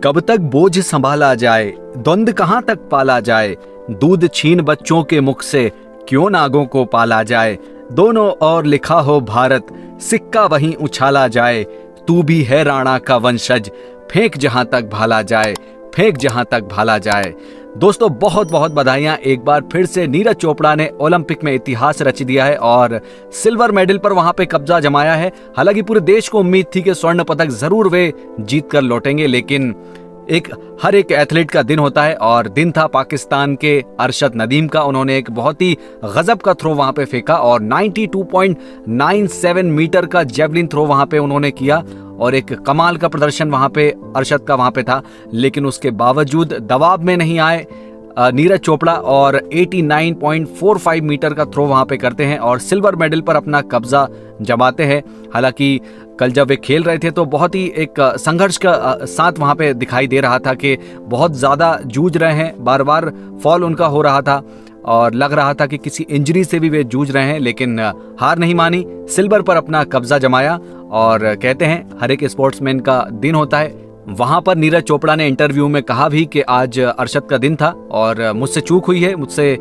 कब तक बोझ संभाला जाए, द्वंद कहाँ तक पाला जाए, दूध छीन बच्चों के मुख से क्यों नागों को पाला जाए। दोनों ओर लिखा हो भारत, सिक्का वहीं उछाला जाए। तू भी है राणा का वंशज, फेंक जहां तक भाला जाए, फेंक जहां तक भाला जाए। दोस्तों बहुत बहुत बधाइयां एक बार फिर से नीरज चोपड़ा ने ओलंपिक में इतिहास रच दिया है और सिल्वर मेडल पर वहां पे कब्जा जमाया है। हालांकि पूरे देश को उम्मीद थी कि स्वर्ण पदक जरूर वे जीत कर लौटेंगे, लेकिन हर एक एथलीट का दिन होता है और दिन था पाकिस्तान के अरशद नदीम का। उन्होंने एक बहुत ही गजब का थ्रो वहां पे फेंका और 92.97 मीटर का जेवलिन थ्रो वहां पे उन्होंने किया और एक कमाल का प्रदर्शन वहां पे अरशद का वहां पे था। लेकिन उसके बावजूद दबाव में नहीं आए नीरज चोपड़ा और 89.45 मीटर का थ्रो वहां पे करते हैं और सिल्वर मेडल पर अपना कब्जा जमाते हैं। हालांकि कल जब वे खेल रहे थे तो बहुत ही एक संघर्ष का साथ वहां पे दिखाई दे रहा था कि बहुत ज़्यादा जूझ रहे हैं, बार बार फॉल उनका हो रहा था और लग रहा था कि किसी इंजरी से भी वे जूझ रहे हैं, लेकिन हार नहीं मानी, सिल्वर पर अपना कब्जा जमाया। और कहते हैं हर एक स्पोर्ट्समैन का दिन होता है। वहां पर नीरज चोपड़ा ने इंटरव्यू में कहा भी कि आज अरशद का दिन था और मुझसे चूक हुई है, मुझसे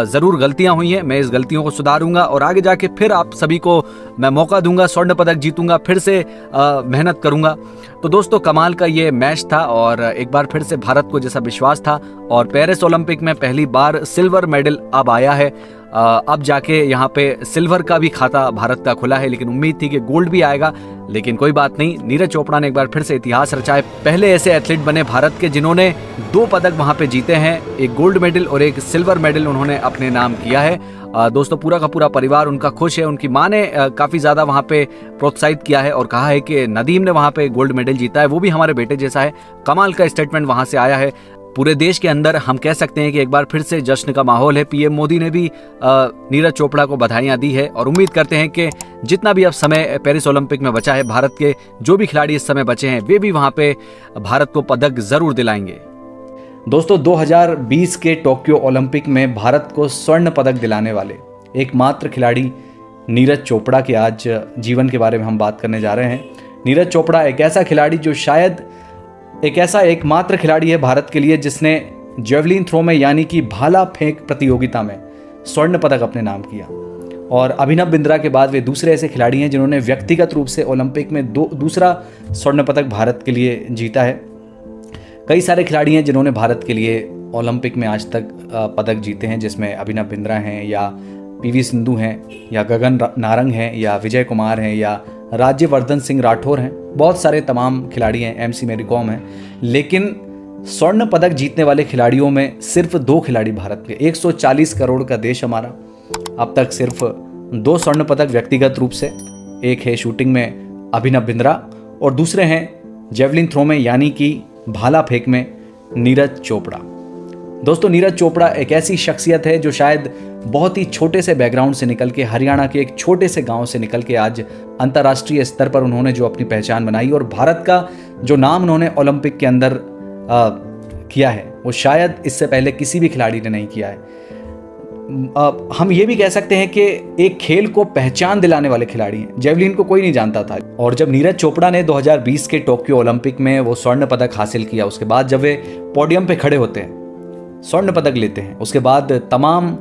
ज़रूर गलतियां हुई हैं, मैं इस गलतियों को सुधारूंगा और आगे जाके फिर आप सभी को मैं मौका दूंगा, स्वर्ण पदक जीतूंगा, फिर से मेहनत करूंगा। तो दोस्तों कमाल का ये मैच था और एक बार फिर से भारत को जैसा विश्वास था और पेरिस ओलंपिक में पहली बार सिल्वर मेडल अब आया है। अब जाके यहाँ पे सिल्वर का भी खाता भारत का खुला है, लेकिन उम्मीद थी कि गोल्ड भी आएगा, लेकिन कोई बात नहीं। नीरज चोपड़ा ने एक बार फिर से इतिहास रचा है। पहले ऐसे एथलीट बने भारत के जिन्होंने 2 पदक वहाँ पे जीते हैं, एक गोल्ड मेडल और एक सिल्वर मेडल उन्होंने अपने नाम किया है। दोस्तों पूरा का पूरा परिवार उनका खुश है। उनकी माँ ने काफ़ी ज़्यादा वहाँ पे प्रोत्साहित किया है और कहा है कि नदीम ने वहाँ पे गोल्ड मेडल जीता है, वो भी हमारे बेटे जैसा है। कमाल का स्टेटमेंट वहाँ से आया है। पूरे देश के अंदर हम कह सकते हैं कि एक बार फिर से जश्न का माहौल है। पीएम मोदी ने भी नीरज चोपड़ा को बधाइयां दी है और उम्मीद करते हैं कि जितना भी अब समय पेरिस ओलंपिक में बचा है, भारत के जो भी खिलाड़ी इस समय बचे हैं वे भी वहां पे भारत को पदक जरूर दिलाएंगे। दोस्तों 2020 के टोक्यो ओलंपिक में भारत को स्वर्ण पदक दिलाने वाले एकमात्र खिलाड़ी नीरज चोपड़ा के आज जीवन के बारे में हम बात करने जा रहे हैं। नीरज चोपड़ा एक ऐसा खिलाड़ी जो शायद एक ऐसा एकमात्र खिलाड़ी है भारत के लिए जिसने जेवलिन थ्रो में यानी कि भाला फेंक प्रतियोगिता में स्वर्ण पदक अपने नाम किया और अभिनव बिंद्रा के बाद वे दूसरे ऐसे खिलाड़ी हैं जिन्होंने व्यक्तिगत रूप से ओलंपिक में दूसरा स्वर्ण पदक भारत के लिए जीता है। कई सारे खिलाड़ी हैं जिन्होंने भारत के लिए ओलंपिक में आज तक पदक जीते हैं, जिसमें अभिनव बिंद्रा हैं या पीवी सिंधु हैं या गगन नारंग हैं या विजय कुमार हैं या राज्यवर्धन सिंह राठौर हैं। बहुत सारे तमाम खिलाड़ी हैं, MC मैरी कॉम हैं, लेकिन स्वर्ण पदक जीतने वाले खिलाड़ियों में सिर्फ 2 खिलाड़ी भारत के। 140 करोड़ का देश हमारा, अब तक सिर्फ 2 स्वर्ण पदक व्यक्तिगत रूप से। एक है शूटिंग में अभिनव बिंद्रा और दूसरे हैं जेवलिन थ्रो में यानी कि भाला फेंक में नीरज चोपड़ा। दोस्तों नीरज चोपड़ा एक ऐसी शख्सियत है जो शायद बहुत ही छोटे से बैकग्राउंड से निकल के, हरियाणा के एक छोटे से गांव से निकल के आज अंतर्राष्ट्रीय स्तर पर उन्होंने जो अपनी पहचान बनाई और भारत का जो नाम उन्होंने ओलंपिक के अंदर किया है वो शायद इससे पहले किसी भी खिलाड़ी ने नहीं किया है। हम ये भी कह सकते हैं कि एक खेल को पहचान दिलाने वाले खिलाड़ी हैं। जेवलिन को कोई नहीं जानता था और जब नीरज चोपड़ा ने 2020 के टोक्यो ओलंपिक में वो स्वर्ण पदक हासिल किया, उसके बाद जब वे पोडियम पे खड़े होते हैं, स्वर्ण पदक लेते हैं, उसके बाद तमाम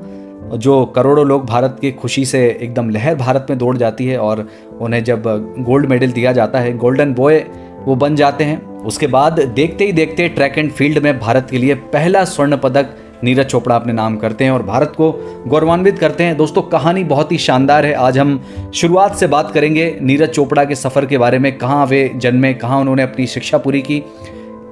जो करोड़ों लोग भारत की खुशी से एकदम लहर भारत में दौड़ जाती है और उन्हें जब गोल्ड मेडल दिया जाता है, गोल्डन बॉय वो बन जाते हैं। उसके बाद देखते ही देखते ट्रैक एंड फील्ड में भारत के लिए पहला स्वर्ण पदक नीरज चोपड़ा अपने नाम करते हैं और भारत को गौरवान्वित करते हैं। दोस्तों कहानी बहुत ही शानदार है। आज हम शुरुआत से बात करेंगे नीरज चोपड़ा के सफ़र के बारे में, कहाँ वे जन्मे, कहाँ उन्होंने अपनी शिक्षा पूरी की,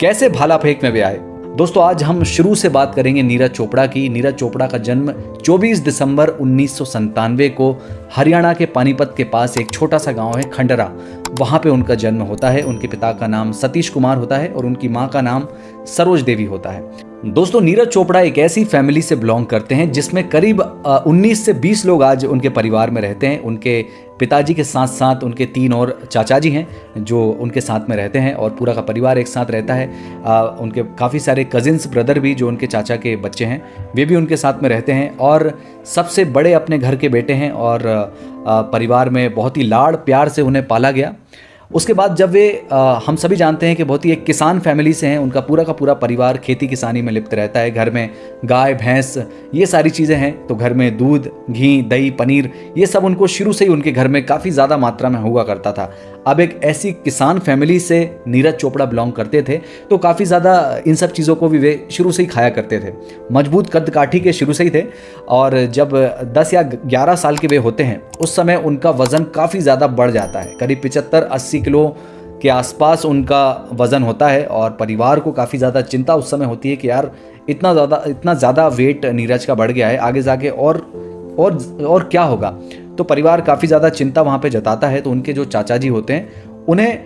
कैसे भाला फेंक में वे आए। दोस्तों आज हम शुरू से बात करेंगे नीरज चोपड़ा की। नीरज चोपड़ा का जन्म 24 दिसंबर 1997 को हरियाणा के पानीपत के पास एक छोटा सा गांव है खंडरा, वहां पे उनका जन्म होता है। उनके पिता का नाम सतीश कुमार होता है और उनकी मां का नाम सरोज देवी होता है। दोस्तों नीरज चोपड़ा एक ऐसी फैमिली से बिलोंग करते हैं जिसमें करीब 19 से 20 लोग आज उनके परिवार में रहते हैं। उनके पिताजी के साथ साथ उनके 3 और चाचा जी हैं जो उनके साथ में रहते हैं और पूरा का परिवार एक साथ रहता है। उनके काफ़ी सारे कजिन्स ब्रदर भी जो उनके चाचा के बच्चे हैं वे भी उनके साथ में रहते हैं और सबसे बड़े अपने घर के बेटे हैं और परिवार में बहुत ही लाड़ प्यार से उन्हें पाला गया। उसके बाद जब वे हम सभी जानते हैं कि बहुत ही एक किसान फैमिली से हैं, उनका पूरा का पूरा परिवार खेती किसानी में लिप्त रहता है, घर में गाय भैंस ये सारी चीज़ें हैं, तो घर में दूध घी दही पनीर ये सब उनको शुरू से ही उनके घर में काफ़ी ज़्यादा मात्रा में हुआ करता था। अब एक ऐसी किसान फैमिली से नीरज चोपड़ा बिलोंग करते थे, तो काफ़ी ज़्यादा इन सब चीज़ों को भी वे शुरू से ही खाया करते थे। मजबूत कद काठी के शुरू से ही थे, और जब 10 या 11 साल के वे होते हैं उस समय उनका वज़न काफ़ी ज़्यादा बढ़ जाता है, करीब 75-80 किलो के आसपास उनका वज़न होता है। और परिवार को काफ़ी ज़्यादा चिंता उस समय होती है कि यार इतना ज़्यादा वेट नीरज का बढ़ गया है, आगे जाके और क्या होगा। तो परिवार काफ़ी ज़्यादा चिंता वहाँ पे जताता है। तो उनके जो चाचा जी होते हैं उन्हें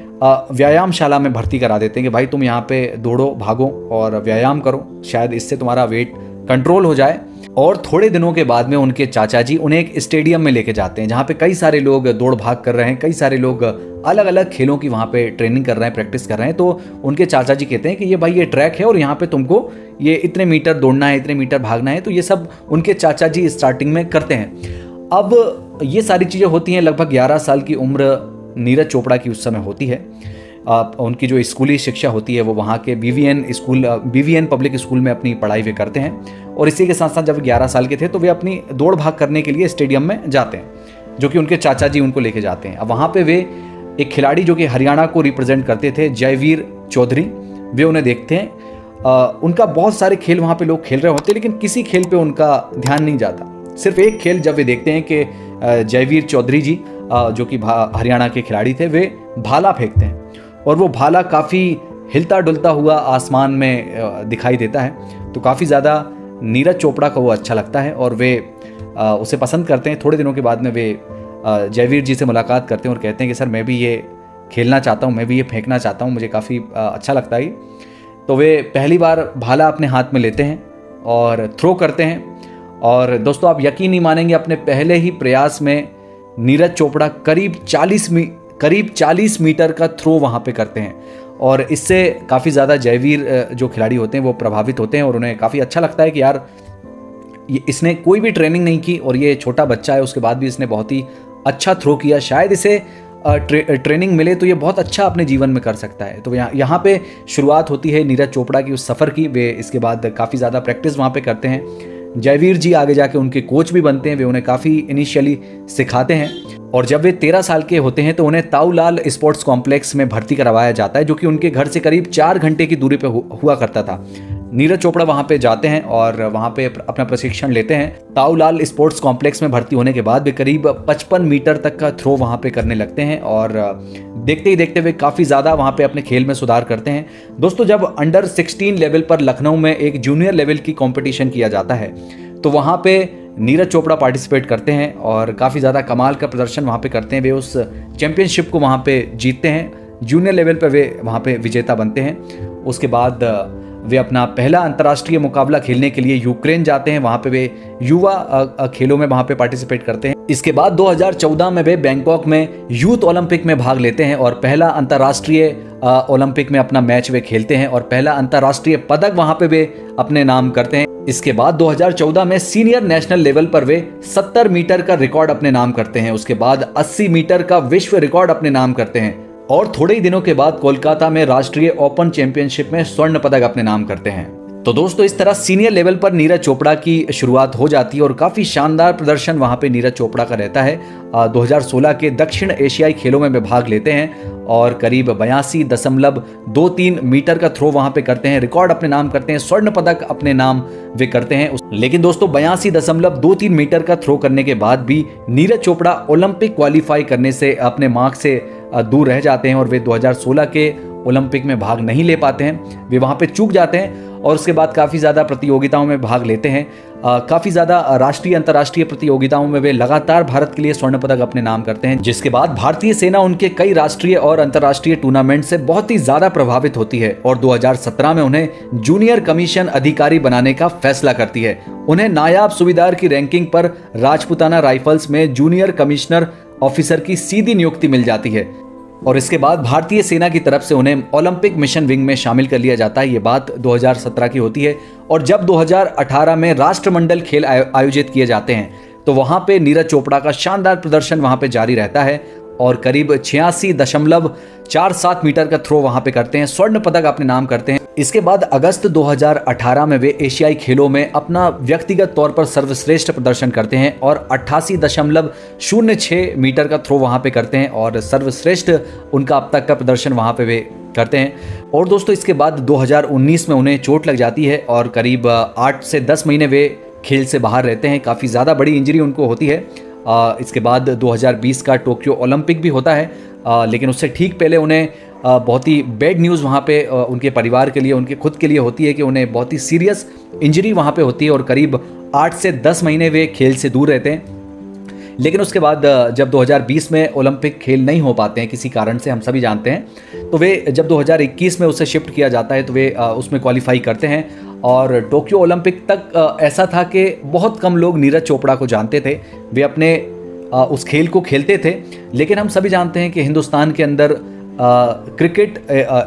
व्यायामशाला में भर्ती करा देते हैं कि भाई तुम यहाँ पे दौड़ो भागो और व्यायाम करो, शायद इससे तुम्हारा वेट कंट्रोल हो जाए। और थोड़े दिनों के बाद में उनके चाचा जी उन्हें एक स्टेडियम में लेके जाते हैं जहाँ पे कई सारे लोग दौड़ भाग कर रहे हैं, कई सारे लोग अलग अलग खेलों की वहाँ पे ट्रेनिंग कर रहे हैं, प्रैक्टिस कर रहे हैं। तो उनके चाचा जी कहते हैं कि ये ट्रैक है और यहाँ पे तुमको ये इतने मीटर दौड़ना है, इतने मीटर भागना है। तो ये सब उनके चाचा जी स्टार्टिंग में करते हैं। अब ये सारी चीज़ें होती हैं, लगभग 11 साल की उम्र नीरज चोपड़ा की उस समय होती है। उनकी जो स्कूली शिक्षा होती है वो वहाँ के BVN पब्लिक स्कूल में अपनी पढ़ाई वे करते हैं। और इसी के साथ साथ जब 11 साल के थे तो वे अपनी दौड़ भाग करने के लिए स्टेडियम में जाते हैं, जो कि उनके चाचा जी उनको लेके जाते हैं। अब वहाँ पे वे एक खिलाड़ी जो कि हरियाणा को रिप्रेजेंट करते थे, जयवीर चौधरी, वे उन्हें देखते हैं। उनका बहुत सारे खेल वहाँ पे लोग खेल रहे होते हैं, लेकिन किसी खेल पे उनका ध्यान नहीं जाता। सिर्फ एक खेल जब वे देखते हैं कि जयवीर चौधरी जी जो कि हरियाणा के खिलाड़ी थे, वे भाला फेंकते हैं और वो भाला काफ़ी हिलता डुलता हुआ आसमान में दिखाई देता है। तो काफ़ी ज़्यादा नीरज चोपड़ा को वो अच्छा लगता है और वे उसे पसंद करते हैं। थोड़े दिनों के बाद में वे जयवीर जी से मुलाकात करते हैं और कहते हैं कि सर मैं भी ये खेलना चाहता हूँ, मैं भी ये फेंकना चाहता हूँ, मुझे काफ़ी अच्छा लगता है। तो वे पहली बार भाला अपने हाथ में लेते हैं और थ्रो करते हैं। और दोस्तों आप यकीन नहीं मानेंगे, अपने पहले ही प्रयास में नीरज चोपड़ा करीब 40 मीटर का थ्रो वहाँ पे करते हैं। और इससे काफ़ी ज़्यादा जयवीर जो खिलाड़ी होते हैं वो प्रभावित होते हैं और उन्हें काफ़ी अच्छा लगता है कि यार इसने कोई भी ट्रेनिंग नहीं की और ये छोटा बच्चा है, उसके बाद भी इसने बहुत ही अच्छा थ्रो किया, शायद इसे ट्रेनिंग मिले तो ये बहुत अच्छा अपने जीवन में कर सकता है। तो यहाँ पे शुरुआत होती है नीरज चोपड़ा की उस सफ़र की। वे इसके बाद काफ़ी ज़्यादा प्रैक्टिस वहाँ पे करते हैं। जयवीर जी आगे जाके उनके कोच भी बनते हैं, वे उन्हें काफ़ी इनिशियली सिखाते हैं। और जब वे 13 साल के होते हैं तो उन्हें ताऊलाल स्पोर्ट्स कॉम्प्लेक्स में भर्ती करवाया जाता है, जो कि उनके घर से करीब 4 घंटे की दूरी पे हुआ करता था। नीरज चोपड़ा वहाँ पे जाते हैं और वहाँ पे अपना प्रशिक्षण लेते हैं। ताऊलाल स्पोर्ट्स कॉम्प्लेक्स में भर्ती होने के बाद वे करीब 55 मीटर तक का थ्रो वहाँ पे करने लगते हैं और देखते ही देखते वे काफ़ी ज़्यादा वहाँ पे अपने खेल में सुधार करते हैं। दोस्तों जब अंडर 16 लेवल पर लखनऊ में एक जूनियर लेवल की कॉम्पिटिशन किया जाता है तो वहाँ पे नीरज चोपड़ा पार्टिसिपेट करते हैं और काफ़ी ज़्यादा कमाल का प्रदर्शन वहाँ पे करते हैं। वे उस चैंपियनशिप को वहाँ पे जीतते हैं, जूनियर लेवल पे वे वहाँ पे विजेता बनते हैं। उसके बाद वे अपना पहला अंतर्राष्ट्रीय मुकाबला खेलने के लिए यूक्रेन जाते हैं, वहाँ पे वे युवा खेलों में वहाँ पे पार्टिसिपेट करते हैं। इसके बाद 2014 में वे बैंकॉक में यूथ ओलंपिक में भाग लेते हैं और पहला अंतर्राष्ट्रीय ओलंपिक में अपना मैच वे खेलते हैं और पहला अंतर्राष्ट्रीय पदक वहाँ पे वे अपने नाम करते हैं। इसके बाद 2014 में सीनियर नेशनल लेवल पर वे 70 मीटर का रिकॉर्ड अपने नाम करते हैं। उसके बाद 80 मीटर का विश्व रिकॉर्ड अपने नाम करते हैं और थोड़े ही दिनों के बाद कोलकाता में राष्ट्रीय ओपन चैंपियनशिप में स्वर्ण पदक अपने नाम करते हैं। तो दोस्तों इस तरह सीनियर लेवल पर नीरज चोपड़ा की शुरुआत हो जाती है और काफ़ी शानदार प्रदर्शन वहाँ पे नीरज चोपड़ा का रहता है। 2016 के दक्षिण एशियाई खेलों में वे भाग लेते हैं और करीब 82.23 मीटर का थ्रो वहाँ पे करते हैं, रिकॉर्ड अपने नाम करते हैं, स्वर्ण पदक अपने नाम वे करते हैं। लेकिन दोस्तों 82.23 मीटर का थ्रो करने के बाद भी नीरज चोपड़ा ओलंपिक क्वालिफाई करने से अपने मार्क से दूर रह जाते हैं और वे 2016 के ओलंपिक में भाग नहीं ले पाते हैं, वे वहाँ पे चूक जाते हैं। और उसके बाद काफ़ी ज़्यादा प्रतियोगिताओं में भाग लेते हैं, काफ़ी ज़्यादा राष्ट्रीय अंतर्राष्ट्रीय प्रतियोगिताओं में वे लगातार भारत के लिए स्वर्ण पदक अपने नाम करते हैं, जिसके बाद भारतीय सेना उनके कई राष्ट्रीय और अंतर्राष्ट्रीय टूर्नामेंट से बहुत ही ज़्यादा प्रभावित होती है और 2017 में उन्हें जूनियर कमीशन अधिकारी बनाने का फैसला करती है। उन्हें नायाब सूबेदार की रैंकिंग पर राजपूताना राइफल्स में जूनियर कमिश्नर ऑफिसर की सीधी नियुक्ति मिल जाती है और इसके बाद भारतीय सेना की तरफ से उन्हें ओलंपिक मिशन विंग में शामिल कर लिया जाता है। ये बात 2017 की होती है और जब 2018 में राष्ट्रमंडल खेल आयोजित किए जाते हैं तो वहाँ पे नीरज चोपड़ा का शानदार प्रदर्शन वहाँ पे जारी रहता है और करीब 86.47 मीटर का थ्रो वहां पे करते हैं, स्वर्ण पदक अपने नाम करते हैं। इसके बाद अगस्त 2018 में वे एशियाई खेलों में अपना व्यक्तिगत तौर पर सर्वश्रेष्ठ प्रदर्शन करते हैं और 88.06 मीटर का थ्रो वहां पे करते हैं और सर्वश्रेष्ठ उनका अब तक का प्रदर्शन वहां पे वे करते हैं। और दोस्तों इसके बाद 2019 में उन्हें चोट लग जाती है और करीब 8 से 10 महीने वे खेल से बाहर रहते हैं। काफ़ी ज़्यादा बड़ी इंजरी उनको होती है। इसके बाद 2020 का टोक्यो ओलंपिक भी होता है, लेकिन उससे ठीक पहले उन्हें बहुत ही बैड न्यूज़ वहाँ पे उनके परिवार के लिए, उनके खुद के लिए होती है कि उन्हें बहुत ही सीरियस इंजरी वहाँ पे होती है और करीब 8 से 10 महीने वे खेल से दूर रहते हैं। लेकिन उसके बाद जब 2020 में ओलंपिक खेल नहीं हो पाते हैं किसी कारण से, हम सभी जानते हैं, तो वे जब 2021 में उसे शिफ्ट किया जाता है तो वे उसमें क्वालिफाई करते हैं। और टोक्यो ओलंपिक तक ऐसा था कि बहुत कम लोग नीरज चोपड़ा को जानते थे। वे अपने उस खेल को खेलते थे, लेकिन हम सभी जानते हैं कि हिंदुस्तान के अंदर क्रिकेट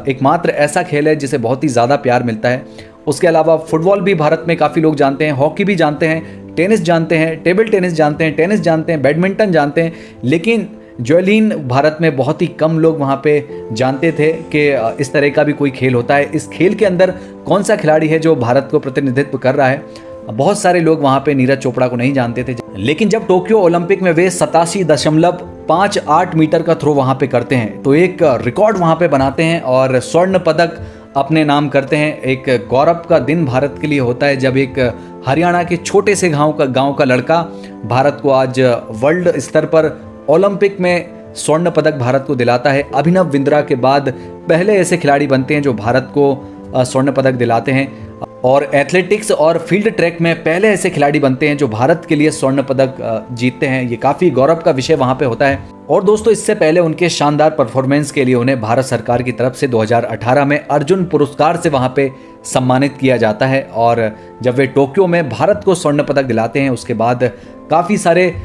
एकमात्र ऐसा खेल है जिसे बहुत ही ज़्यादा प्यार मिलता है। उसके अलावा फुटबॉल भी भारत में काफ़ी लोग जानते हैं, हॉकी भी जानते हैं, टेनिस जानते हैं, टेबल टेनिस जानते हैं, टेनिस जानते हैं, बैडमिंटन जानते हैं, लेकिन जैवलिन भारत में बहुत ही कम लोग वहाँ पे जानते थे कि इस तरह का भी कोई खेल होता है। इस खेल के अंदर कौन सा खिलाड़ी है जो भारत को प्रतिनिधित्व कर रहा है, बहुत सारे लोग वहाँ पे नीरज चोपड़ा को नहीं जानते थे। लेकिन जब टोक्यो ओलंपिक में वे 87.58 मीटर का थ्रो वहाँ पे करते हैं तो एक रिकॉर्ड वहाँ पे बनाते हैं और स्वर्ण पदक अपने नाम करते हैं। एक गौरव का दिन भारत के लिए होता है जब एक हरियाणा के छोटे से गांव का लड़का भारत को आज वर्ल्ड स्तर पर ओलंपिक में स्वर्ण पदक भारत को दिलाता है। अभिनव बिंद्रा के बाद पहले ऐसे खिलाड़ी बनते हैं जो भारत को स्वर्ण पदक दिलाते हैं और एथलेटिक्स और फील्ड ट्रैक में पहले ऐसे खिलाड़ी बनते हैं जो भारत के लिए स्वर्ण पदक जीतते हैं। ये काफ़ी गौरव का विषय वहाँ पे होता है। और दोस्तों इससे पहले उनके शानदार परफॉर्मेंस के लिए उन्हें भारत सरकार की तरफ से 2018 में अर्जुन पुरस्कार से वहाँ पे सम्मानित किया जाता है। और जब वे टोक्यो में भारत को स्वर्ण पदक दिलाते हैं उसके बाद काफ़ी सारे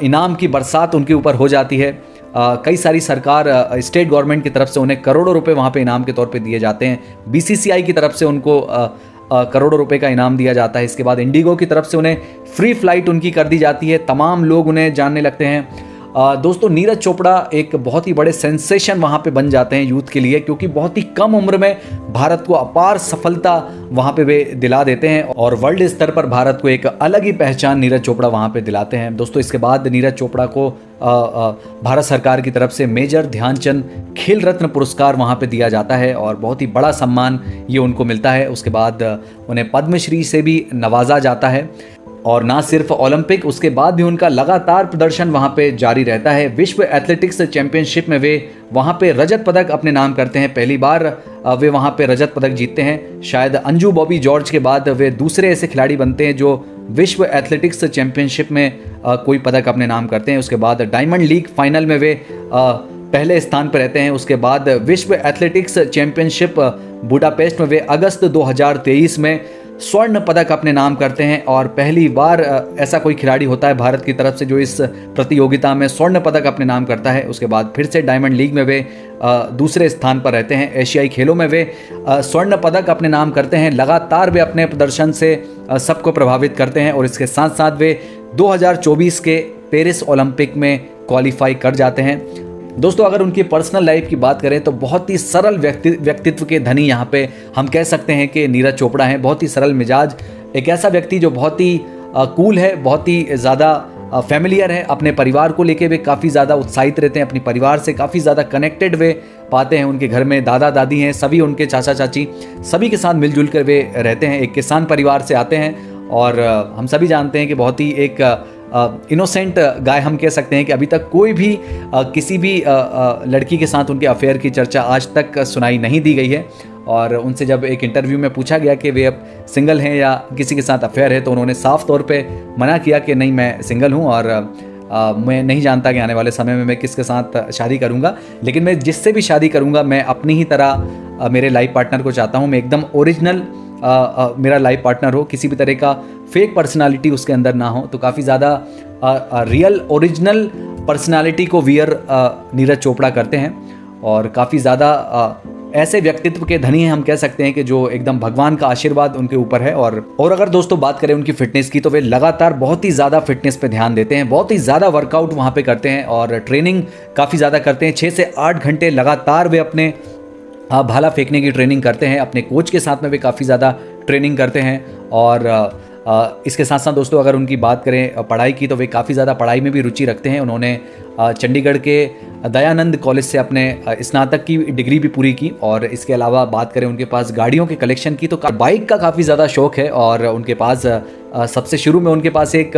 इनाम की बरसात उनके ऊपर हो जाती है। कई सारी सरकार स्टेट गवर्नमेंट की तरफ से उन्हें करोड़ों रुपए वहाँ पे इनाम के तौर पे दिए जाते हैं। BCCI की तरफ से उनको करोड़ों रुपए का इनाम दिया जाता है। इसके बाद इंडिगो की तरफ से उन्हें फ्री फ्लाइट उनकी कर दी जाती है। तमाम लोग उन्हें जानने लगते हैं। दोस्तों नीरज चोपड़ा एक बहुत ही बड़े सेंसेशन वहाँ पे बन जाते हैं यूथ के लिए, क्योंकि बहुत ही कम उम्र में भारत को अपार सफलता वहाँ पे वे दिला देते हैं और वर्ल्ड स्तर पर भारत को एक अलग ही पहचान नीरज चोपड़ा वहाँ पे दिलाते हैं। दोस्तों इसके बाद नीरज चोपड़ा को भारत सरकार की तरफ से मेजर ध्यानचंद खेल रत्न पुरस्कार वहाँ पे दिया जाता है और बहुत ही बड़ा सम्मान ये उनको मिलता है। उसके बाद उन्हें पद्मश्री से भी नवाजा जाता है और ना सिर्फ ओलंपिक, उसके बाद भी उनका लगातार प्रदर्शन वहाँ पे जारी रहता है। विश्व एथलेटिक्स चैंपियनशिप में वे वहाँ पे रजत पदक अपने नाम करते हैं। पहली बार वे वहाँ पे रजत पदक जीतते हैं। शायद अंजू बॉबी जॉर्ज के बाद वे दूसरे ऐसे खिलाड़ी बनते हैं जो विश्व एथलेटिक्स चैंपियनशिप में कोई पदक अपने नाम करते हैं। उसके बाद डायमंड लीग फाइनल में वे पहले स्थान पर रहते हैं। उसके बाद विश्व एथलेटिक्स चैंपियनशिप बुडापेस्ट में वे अगस्त 2023 में स्वर्ण पदक अपने नाम करते हैं और पहली बार ऐसा कोई खिलाड़ी होता है भारत की तरफ से जो इस प्रतियोगिता में स्वर्ण पदक अपने नाम करता है। उसके बाद फिर से डायमंड लीग में वे दूसरे स्थान पर रहते हैं। एशियाई खेलों में वे स्वर्ण पदक अपने नाम करते हैं। लगातार वे अपने प्रदर्शन से सबको प्रभावित करते हैं और इसके साथ साथ वे 2024 के पेरिस ओलंपिक में क्वालिफाई कर जाते हैं। दोस्तों अगर उनकी पर्सनल लाइफ की बात करें तो बहुत ही सरल व्यक्तित्व के धनी यहाँ पे हम कह सकते हैं कि नीरज चोपड़ा हैं। बहुत ही सरल मिजाज, एक ऐसा व्यक्ति जो बहुत ही कूल है, बहुत ही ज़्यादा फैमिलियर है। अपने परिवार को लेके वे काफ़ी ज़्यादा उत्साहित रहते हैं, अपने परिवार से काफ़ी ज़्यादा कनेक्टेड वे पाते हैं। उनके घर में दादा दादी हैं, सभी उनके चाचा चाची, सभी के साथ मिलजुल कर वे रहते हैं। एक किसान परिवार से आते हैं और हम सभी जानते हैं कि बहुत ही एक इनोसेंट गाय हम कह सकते हैं कि अभी तक कोई भी किसी भी लड़की के साथ उनके अफेयर की चर्चा आज तक सुनाई नहीं दी गई है। और उनसे जब एक इंटरव्यू में पूछा गया कि वे अब सिंगल हैं या किसी के साथ अफेयर है तो उन्होंने साफ तौर पे मना किया कि नहीं, मैं सिंगल हूं और मैं नहीं जानता कि आने वाले समय में मैं किसके साथ शादी करूंगा, लेकिन मैं जिससे भी शादी करूंगा मैं अपनी ही तरह मेरे लाइफ पार्टनर को चाहता हूं। मैं एकदम ओरिजिनल मेरा लाइफ पार्टनर हो, किसी भी तरह का फेक पर्सनालिटी उसके अंदर ना हो। तो काफ़ी ज़्यादा रियल ओरिजिनल पर्सनालिटी को वियर नीरज चोपड़ा करते हैं और काफ़ी ज़्यादा ऐसे व्यक्तित्व के धनी हैं, हम कह सकते हैं कि जो एकदम भगवान का आशीर्वाद उनके ऊपर है। और अगर दोस्तों बात करें उनकी फिटनेस की, तो वे लगातार बहुत ही ज़्यादा फिटनेस पे ध्यान देते हैं, बहुत ही ज़्यादा वर्कआउट वहाँ पे करते हैं और ट्रेनिंग काफ़ी ज़्यादा करते हैं। 6 से 8 घंटे लगातार वे अपने भाला फेंकने की ट्रेनिंग करते हैं। अपने कोच के साथ में भी काफ़ी ज़्यादा ट्रेनिंग करते हैं। और इसके साथ साथ दोस्तों अगर उनकी बात करें पढ़ाई की, तो वे काफ़ी ज़्यादा पढ़ाई में भी रुचि रखते हैं। उन्होंने चंडीगढ़ के दयानंद कॉलेज से अपने स्नातक की डिग्री भी पूरी की। और इसके अलावा बात करें उनके पास गाड़ियों के कलेक्शन की, तो बाइक का काफ़ी ज़्यादा शौक है। और उनके पास सबसे शुरू में उनके पास एक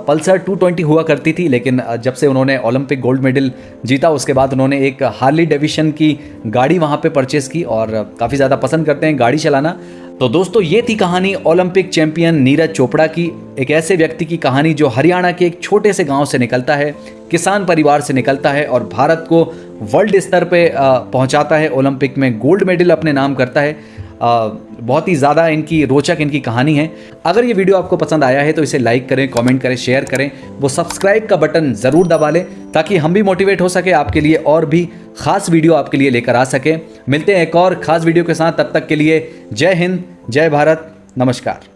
पल्सर 220 हुआ करती थी, लेकिन जब से उन्होंने ओलंपिक गोल्ड मेडल जीता उसके बाद उन्होंने एक हार्ली डेविशन की गाड़ी वहाँ पे परचेस की और काफ़ी ज़्यादा पसंद करते हैं गाड़ी चलाना। तो दोस्तों ये थी कहानी ओलंपिक चैंपियन नीरज चोपड़ा की, एक ऐसे व्यक्ति की कहानी जो हरियाणा के एक छोटे से गांव से निकलता है, किसान परिवार से निकलता है और भारत को वर्ल्ड स्तर पे पहुंचाता है, ओलंपिक में गोल्ड मेडल अपने नाम करता है। बहुत ही ज़्यादा इनकी रोचक इनकी कहानी है। अगर ये वीडियो आपको पसंद आया है तो इसे लाइक करें, कमेंट करें, शेयर करें, वो सब्सक्राइब का बटन ज़रूर दबा लें ताकि हम भी मोटिवेट हो सके आपके लिए और भी खास वीडियो आपके लिए लेकर आ सके। मिलते हैं एक और खास वीडियो के साथ, तब तक के लिए जय हिंद, जय भारत, नमस्कार।